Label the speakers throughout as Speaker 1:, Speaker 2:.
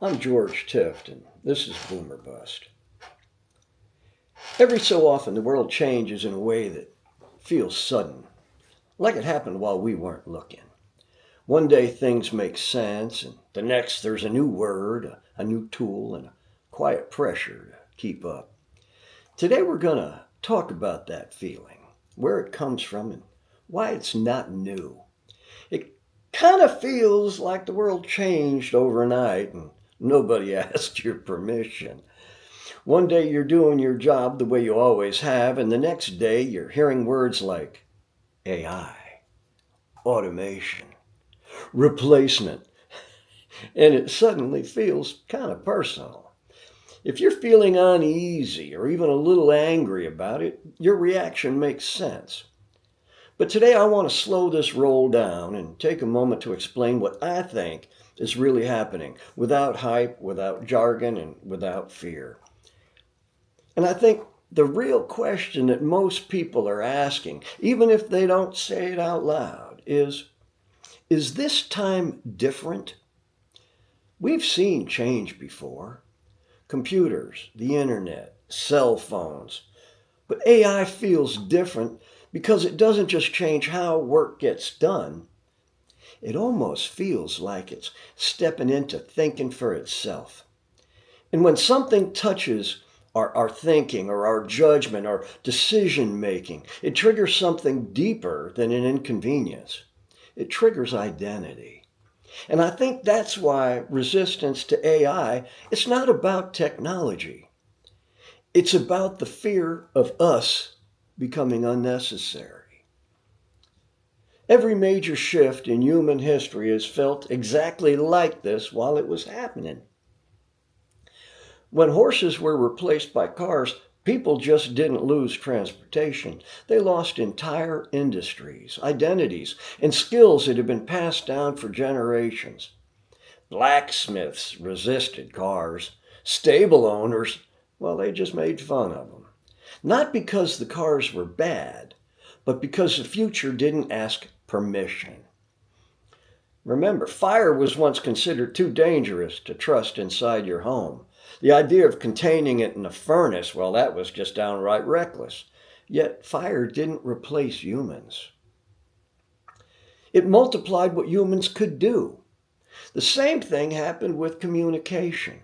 Speaker 1: I'm George Tift, and this is BoomerBust. Every so often, the world changes in a way that feels sudden, like it happened while we weren't looking. One day things make sense, and the next there's a new word, a new tool, and a quiet pressure to keep up. Today we're going to talk about that feeling, where it comes from, and why it's not new. It kind of feels like the world changed overnight and nobody asked your permission. One day you're doing your job the way you always have, and the next day you're hearing words like AI, automation, replacement, and it suddenly feels kind of personal. If you're feeling uneasy or even a little angry about it, your reaction makes sense. But today I want to slow this roll down and take a moment to explain what I think is really happening without hype, without jargon, and without fear. And I think the real question that most people are asking, even if they don't say it out loud, is this time different? We've seen change before. Computers, the internet, cell phones. But AI feels different because it doesn't just change how work gets done. It almost feels like it's stepping into thinking for itself. And when something touches our thinking or our judgment or decision making, it triggers something deeper than an inconvenience. It triggers identity. And I think that's why resistance to AI, it's not about technology. It's about the fear of us becoming unnecessary. Every major shift in human history has felt exactly like this while it was happening. When horses were replaced by cars, people just didn't lose transportation. They lost entire industries, identities, and skills that had been passed down for generations. Blacksmiths resisted cars. Stable owners, well, they just made fun of them. Not because the cars were bad, but because the future didn't ask permission. Remember, fire was once considered too dangerous to trust inside your home. The idea of containing it in a furnace, well, that was just downright reckless. Yet fire didn't replace humans. It multiplied what humans could do. The same thing happened with communication.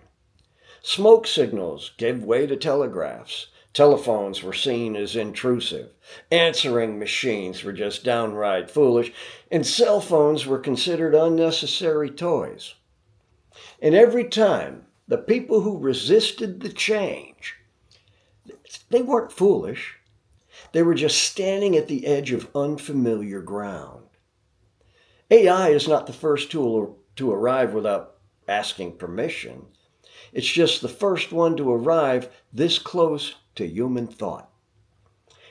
Speaker 1: Smoke signals gave way to telegraphs. Telephones were seen as intrusive. Answering machines were just downright foolish. And cell phones were considered unnecessary toys. And every time, the people who resisted the change, they weren't foolish. They were just standing at the edge of unfamiliar ground. AI is not the first tool to arrive without asking permission. It's just the first one to arrive this close to human thought.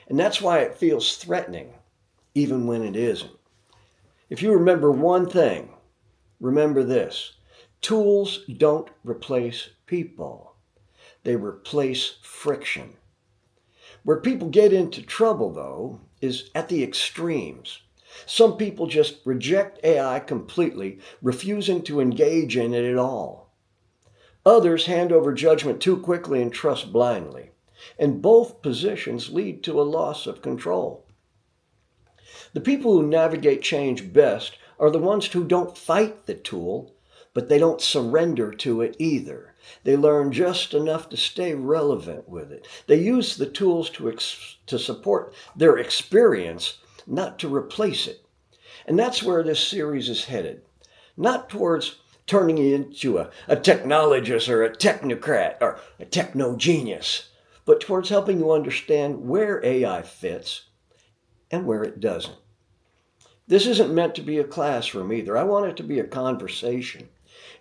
Speaker 1: And that's why it feels threatening, even when it isn't. If you remember one thing, remember this. Tools don't replace people. They replace friction. Where people get into trouble, though, is at the extremes. Some people just reject AI completely, refusing to engage in it at all. Others hand over judgment too quickly and trust blindly. And both positions lead to a loss of control. The people who navigate change best are the ones who don't fight the tool, but they don't surrender to it either. They learn just enough to stay relevant with it. They use the tools to support their experience, not to replace it. And that's where this series is headed. Not towards turning you into a technologist or a technocrat or a techno genius, but towards helping you understand where AI fits and where it doesn't. This isn't meant to be a classroom either. I want it to be a conversation.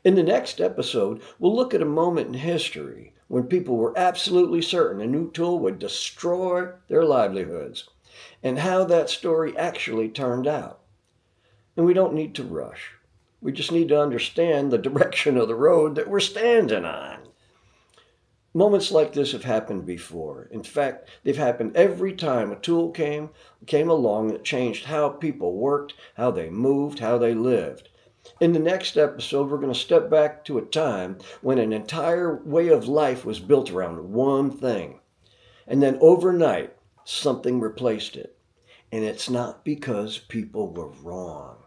Speaker 1: In the next episode, we'll look at a moment in history when people were absolutely certain a new tool would destroy their livelihoods and how that story actually turned out. And we don't need to rush. We just need to understand the direction of the road that we're standing on. Moments like this have happened before. In fact, they've happened every time a tool came along that changed how people worked, how they moved, how they lived. In the next episode, we're going to step back to a time when an entire way of life was built around one thing. And then overnight, something replaced it. And it's not because people were wrong,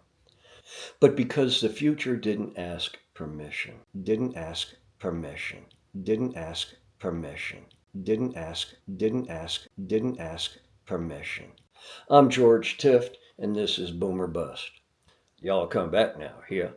Speaker 1: but because the future didn't ask permission, didn't ask permission, didn't ask permission, didn't ask permission. I'm George Tift, and this is BoomerBust. Y'all come back now, here.